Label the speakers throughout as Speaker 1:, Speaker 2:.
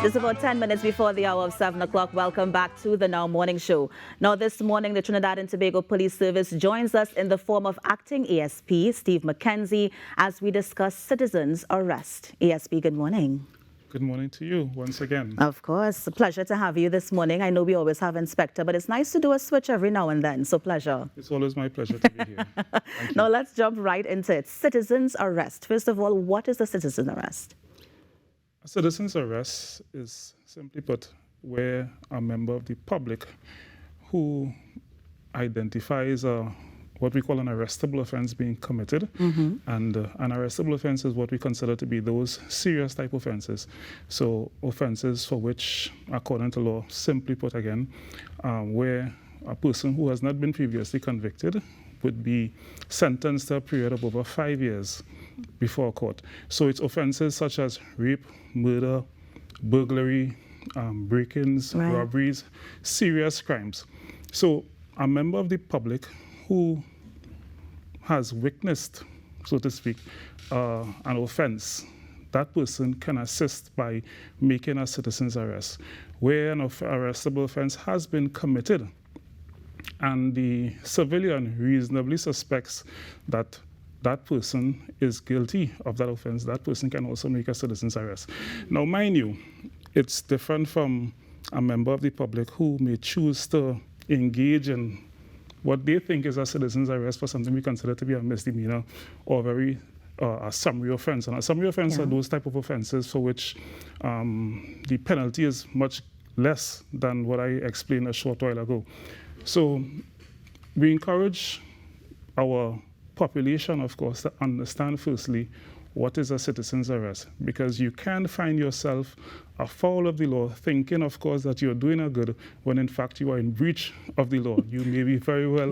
Speaker 1: Just about 10 minutes before the hour of 7 o'clock, welcome back to the Now Morning Show. Now, this morning, the Trinidad and Tobago Police Service joins us in the form of Acting ASP, Steve McKenzie, as we discuss citizens' arrest. ASP, good morning.
Speaker 2: Good morning to you once again.
Speaker 1: Of course. A pleasure to have you this morning. I know we always have Inspector, but it's nice to do a switch every now and then, so pleasure.
Speaker 2: It's always my pleasure to be here. Thank you.
Speaker 1: Now, let's jump right into it. Citizens' arrest. First of all, what is a citizen arrest?
Speaker 2: A citizen's arrest is, simply put, where a member of the public who identifies what we call an arrestable offense being committed. And an arrestable offense is what we consider to be those serious type offenses. So offenses for which, according to law, simply put again, where a person who has not been previously convicted would be sentenced to a period of over 5 years before court. So it's offenses such as rape, murder, burglary, break-ins, robberies, serious crimes. So a member of the public who has witnessed, so to speak, an offense, that person can assist by making a citizen's arrest. Where an arrestable offense has been committed and the civilian reasonably suspects that that person is guilty of that offense, that person can also make a citizen's arrest. Now, mind you, it's different from a member of the public who may choose to engage in what they think is a citizen's arrest for something we consider to be a misdemeanor or a summary offense. And a summary offense are those type of offenses for which the penalty is much less than what I explained a short while ago. So we encourage our population, of course, to understand firstly what is a citizen's arrest, because you can find yourself afoul of the law, thinking, of course, that you're doing a good when in fact you are in breach of the law. You may be very well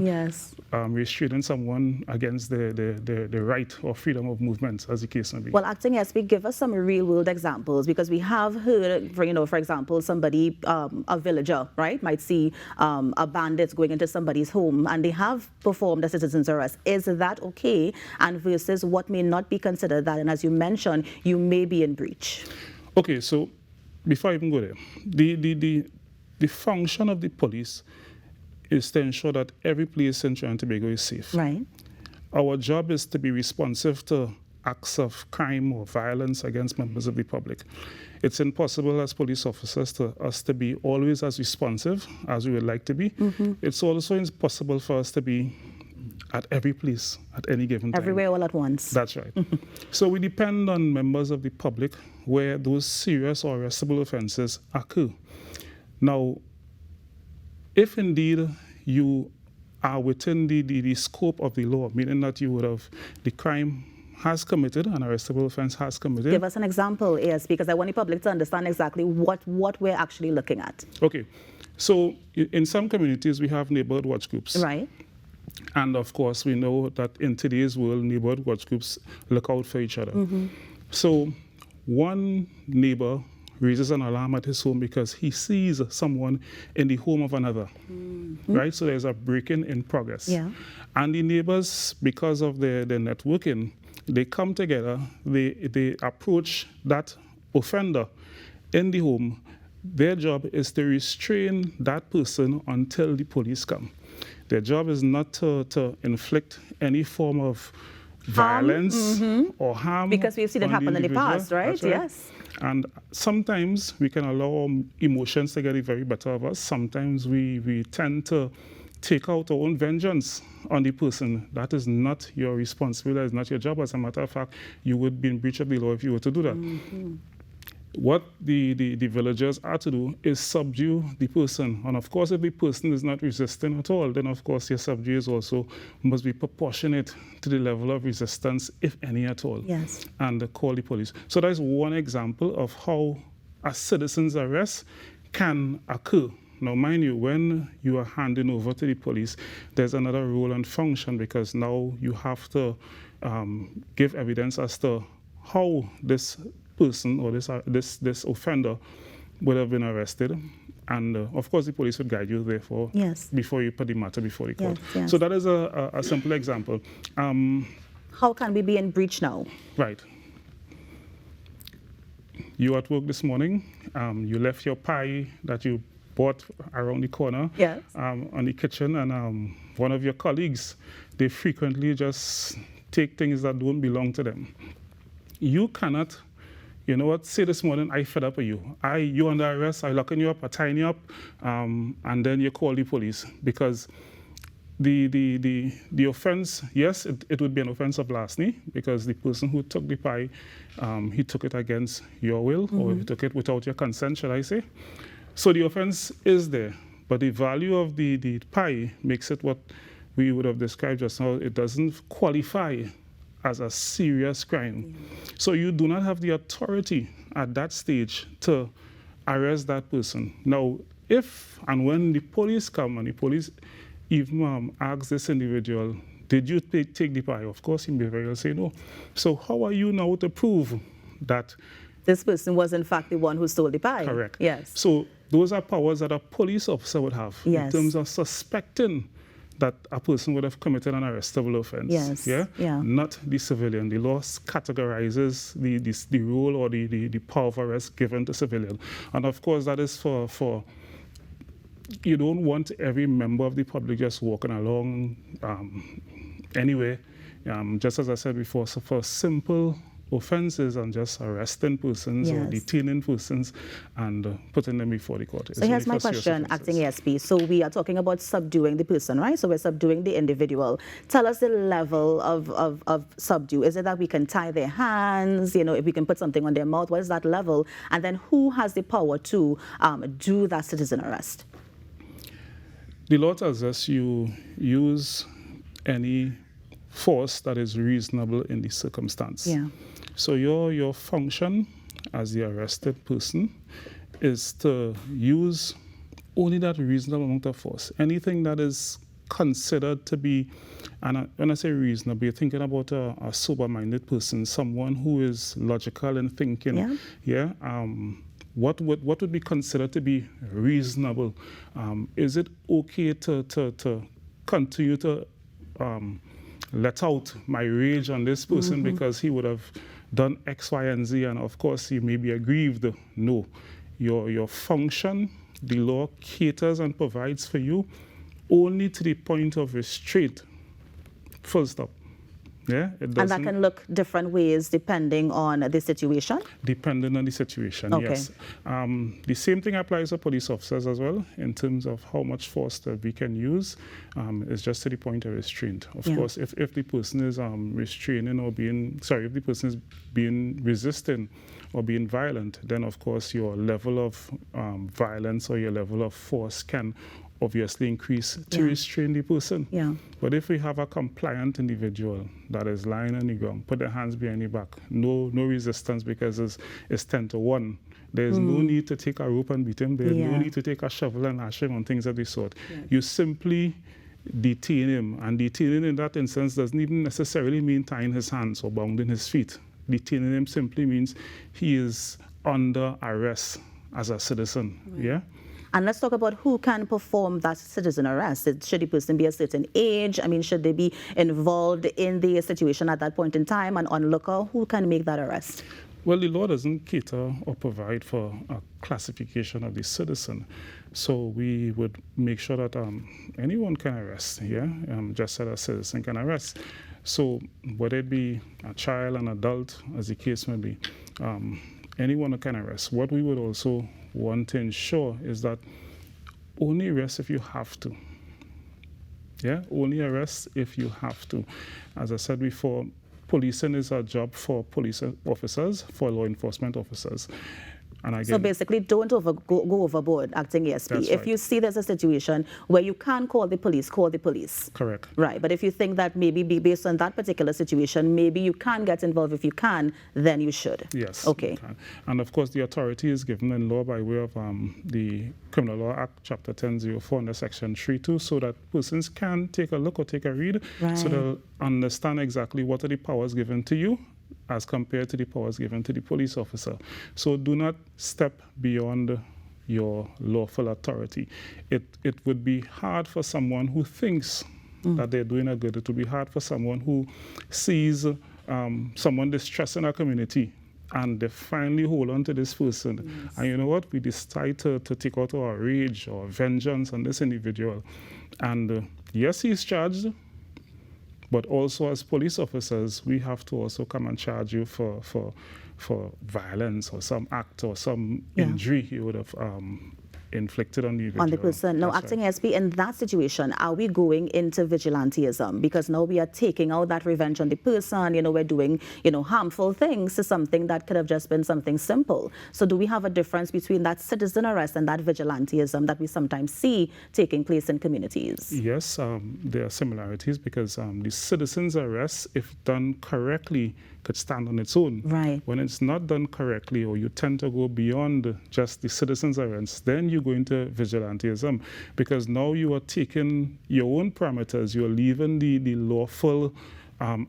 Speaker 2: restraining someone against the right or freedom of movement, as the case may be.
Speaker 1: Well, Acting SP, give us some real-world examples, because we have heard, for example, somebody, a villager, right, might see a bandit going into somebody's home, and they have performed a citizen's arrest. Is that okay? And versus what may not be considered that, and as you mentioned, you may be in breach.
Speaker 2: Okay, so before I even go there, the function of the police is to ensure that every place in Trinidad and Tobago is safe.
Speaker 1: Right.
Speaker 2: Our job is to be responsive to acts of crime or violence against members of the public. It's impossible as police officers to us to be always as responsive as we would like to be. It's also impossible for us to be at every place at any given time.
Speaker 1: Everywhere all at once.
Speaker 2: That's right. So we depend on members of the public where those serious or arrestable offenses occur. Now, if indeed you are within the scope of the law, meaning that you would have, the crime has committed, an arrestable offense has committed.
Speaker 1: Give us an example, ASP, because I want the public to understand exactly what we're actually looking at.
Speaker 2: Okay. So in some communities, we have neighborhood watch groups.
Speaker 1: Right.
Speaker 2: And of course, we know that in today's world, neighborhood watch groups look out for each other. So one neighbor raises an alarm at his home because he sees someone in the home of another, right? So there's a break-in in progress.
Speaker 1: Yeah.
Speaker 2: And the neighbors, because of their networking, they come together, they approach that offender in the home. Their job is to restrain that person until the police come. Their job is not to inflict any form of violence or harm.
Speaker 1: Because we've seen it happen in the past, right?
Speaker 2: That's right?
Speaker 1: Yes.
Speaker 2: And sometimes we can allow our emotions to get the very better of us. Sometimes we tend to take out our own vengeance on the person. That is not your responsibility. That is not your job. As a matter of fact, you would be in breach of the law if you were to do that. What the villagers are to do is subdue the person. And of course, if the person is not resisting at all, then of course your subdue is also must be proportionate to the level of resistance, if any at all.
Speaker 1: Yes.
Speaker 2: And call the police. So that is one example of how a citizen's arrest can occur. Now, mind you, when you are handing over to the police, there's another role and function, because now you have to give evidence as to how this person or this offender would have been arrested. And of course, the police would guide you, therefore, before you put the matter before the court.
Speaker 1: Yes.
Speaker 2: So that is a simple example.
Speaker 1: How can we be in breach now?
Speaker 2: Right. you at work this morning, you left your pie that you bought around the corner
Speaker 1: Yes.
Speaker 2: on the kitchen, and one of your colleagues, they frequently just take things that don't belong to them. You cannot, you know what, say this morning, I fed up with you. You under arrest, I locking you up, I tying you up, and then you call the police, because the offense, yes, it would be an offense of larceny, because the person who took the pie, he took it against your will, or he took it without your consent, shall I say. So the offense is there, but the value of the pie makes it what we would have described just now. It doesn't qualify as a serious crime. So you do not have the authority at that stage to arrest that person. Now, if and when the police come and the police even asks this individual, did you take the pie? Of course, he may very well say no. So how are you now to prove that
Speaker 1: this person was in fact the one who stole the pie?
Speaker 2: Correct.
Speaker 1: Yes.
Speaker 2: So those are powers that a police officer would have in terms of suspecting that a person would have committed an arrestable offense.
Speaker 1: Yes.
Speaker 2: Yeah?
Speaker 1: Yeah.
Speaker 2: Not the civilian. The law categorizes the role or the power of arrest given to civilian. And of course, that is for you don't want every member of the public just walking along anyway. Just as I said before, so for simple offenses and just arresting persons or detaining persons and putting them before the court.
Speaker 1: So here's my question, Acting ASP. So we are talking about subduing the person, right? So we're subduing the individual. Tell us the level of subdue. Is it that we can tie their hands, you know, if we can put something on their mouth? What is that level? And then who has the power to do that citizen arrest?
Speaker 2: The law tells us you use any force that is reasonable in the circumstance.
Speaker 1: Yeah.
Speaker 2: So your function as the arrested person is to use only that reasonable amount of force. Anything that is considered to be, and when I say reasonable, you're thinking about a sober-minded person, someone who is logical and thinking. Yeah. What would be considered to be reasonable? Is it okay to continue to let out my rage on this person because he would have done X, Y, and Z, and of course he may be aggrieved? No. Your function, the law caters and provides for you only to the point of restraint. Full stop. Yeah,
Speaker 1: and that can look different ways depending on the situation? Depending
Speaker 2: on the situation,
Speaker 1: okay.
Speaker 2: Yes. The same thing applies to police officers as well, in terms of how much force that we can use. It's just to the point of restraint. Of course, if the person is restraining or if the person is being resistant or being violent, then of course your level of violence or your level of force can obviously increase to restrain the person.
Speaker 1: Yeah.
Speaker 2: But if we have a compliant individual that is lying on the ground, put their hands behind the back, no resistance because it's 10 to 1. There's no need to take a rope and beat him. There's no need to take a shovel and lash him on things of this sort. Yes. You simply detain him, and detaining in that instance doesn't even necessarily mean tying his hands or bounding his feet. Detaining him simply means he is under arrest as a citizen. Right. Yeah.
Speaker 1: And let's talk about who can perform that citizen arrest. Should the person be a certain age? I mean, should they be involved in the situation at that point in time? An onlooker, who can make that arrest?
Speaker 2: Well, the law doesn't cater or provide for a classification of the citizen. So we would make sure that anyone can arrest, just as a citizen can arrest. So whether it be a child, an adult, as the case may be, anyone can arrest. What we would also want to ensure is that only arrest if you have to. Yeah, only arrest if you have to. As I said before, policing is a job for police officers, for law enforcement officers. And again,
Speaker 1: so basically, don't go overboard, Acting ASP.
Speaker 2: That's
Speaker 1: if
Speaker 2: right.
Speaker 1: you see there's a situation where you can call the police, call the police.
Speaker 2: Correct.
Speaker 1: Right, but if you think that maybe based on that particular situation, maybe you can get involved. If you can, then you should.
Speaker 2: Yes.
Speaker 1: Okay.
Speaker 2: And of course, the authority is given in law by way of the Criminal Law Act, Chapter 1004, under Section 3.2, so that persons can take a look or take a read, so they'll understand exactly what are the powers given to you as compared to the powers given to the police officer. So do not step beyond your lawful authority. It would be hard for someone who thinks that they're doing a good. It would be hard for someone who sees someone distressing our community and they finally hold on to this person.
Speaker 1: Yes.
Speaker 2: And you know what? We decide to take out our rage or vengeance on this individual. And yes, he's charged, but also as police officers, we have to also come and charge you for violence or some act or some injury you would have inflicted on the individual.
Speaker 1: On the person. Now,
Speaker 2: That's
Speaker 1: acting
Speaker 2: right.
Speaker 1: ASP, in that situation, are we going into vigilantism? Because now we are taking out that revenge on the person, we're doing, harmful things to something that could have just been something simple. So do we have a difference between that citizen arrest and that vigilantism that we sometimes see taking place in communities?
Speaker 2: Yes, there are similarities because the citizen's arrest, if done correctly, could stand on its own.
Speaker 1: Right.
Speaker 2: When it's not done correctly, or you tend to go beyond just the citizen's arrest, then you go into vigilantism, because now you are taking your own parameters, you're leaving the lawful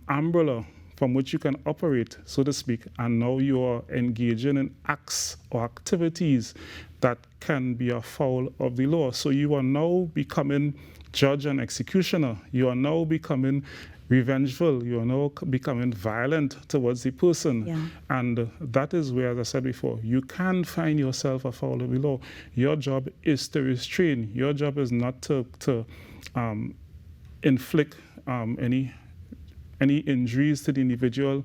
Speaker 2: umbrella from which you can operate, so to speak, and now you are engaging in acts or activities that can be a foul of the law. So you are now becoming judge and executioner. You are now becoming revengeful. You are now becoming violent towards the person.
Speaker 1: Yeah.
Speaker 2: And that is where, as I said before, you can find yourself a foul of the law. Your job is to restrain. Your job is not to inflict any injuries to the individual,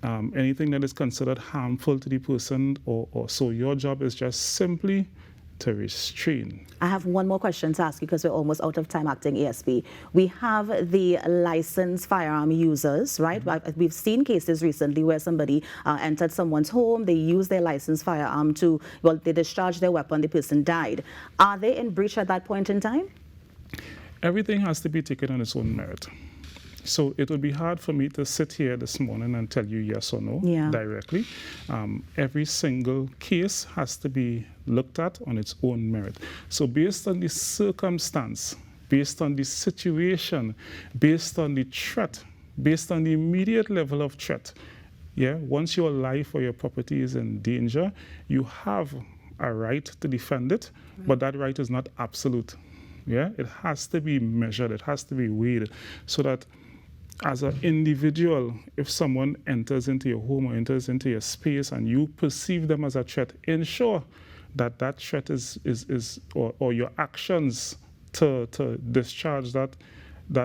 Speaker 2: anything that is considered harmful to the person, or so. Your job is just simply to restrain.
Speaker 1: I have one more question to ask you because we're almost out of time, acting ASP. We have the licensed firearm users, right? We've seen cases recently where somebody entered someone's home, they used their licensed firearm they discharged their weapon, the person died. Are they in breach at that point in time?
Speaker 2: Everything has to be taken on its own merit. So it would be hard for me to sit here this morning and tell you yes or no directly. Every single case has to be looked at on its own merit. So based on the circumstance, based on the situation, based on the threat, based on the immediate level of threat, once your life or your property is in danger, you have a right to defend it, but that right is not absolute. It has to be measured, it has to be weighed, so that as an individual, if someone enters into your home or enters into your space and you perceive them as a threat, ensure that that threat or your actions to discharge that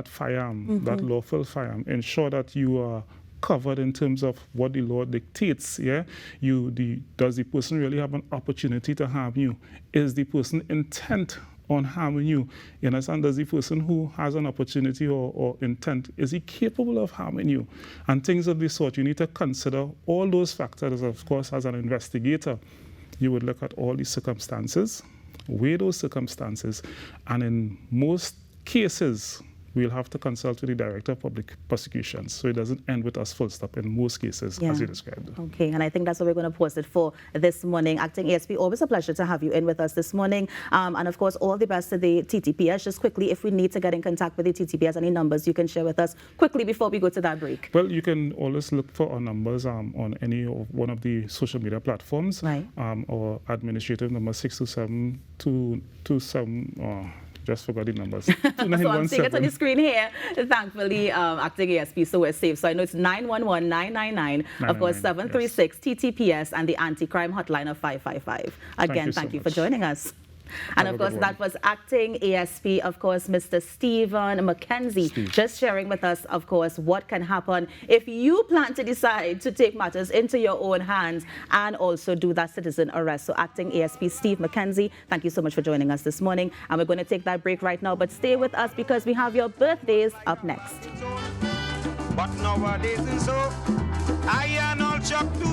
Speaker 2: firearm, that lawful firearm, ensure that you are covered in terms of what the law dictates. Does the person really have an opportunity to harm you? Is the person intent on harming you? You understand? Does the person who has an opportunity or intent, is he capable of harming you? And things of this sort. You need to consider all those factors. Of course, as an investigator, you would look at all the circumstances, weigh those circumstances, and in most cases, we'll have to consult with the Director of Public Prosecutions, so it doesn't end with us full stop in most cases, as you described.
Speaker 1: Okay, and I think that's what we're going to post it for this morning. Acting ASP, always a pleasure to have you in with us this morning. And of course, all the best to the TTPS. Just quickly, if we need to get in contact with the TTPS, any numbers you can share with us quickly before we go to that break?
Speaker 2: Well, you can always look for our numbers on any one of the social media platforms.
Speaker 1: Right.
Speaker 2: Our administrative number 627-227. Just forgot the numbers.
Speaker 1: So I'm seeing it on the screen here. Thankfully, acting ASP, so we're safe. So I know it's 911-999, of course, 736 TTPS, and the anti-crime hotline of 555. Again, thank you for joining us. And of course, that was acting ASP, of course, Mr. Stephen McKenzie, just sharing with us, of course, what can happen if you plan to decide to take matters into your own hands and also do that citizen arrest. So acting ASP Steve McKenzie, thank you so much for joining us this morning. And we're going to take that break right now, but stay with us because we have your birthdays up next.
Speaker 3: But nowadays, and so I am all shocked to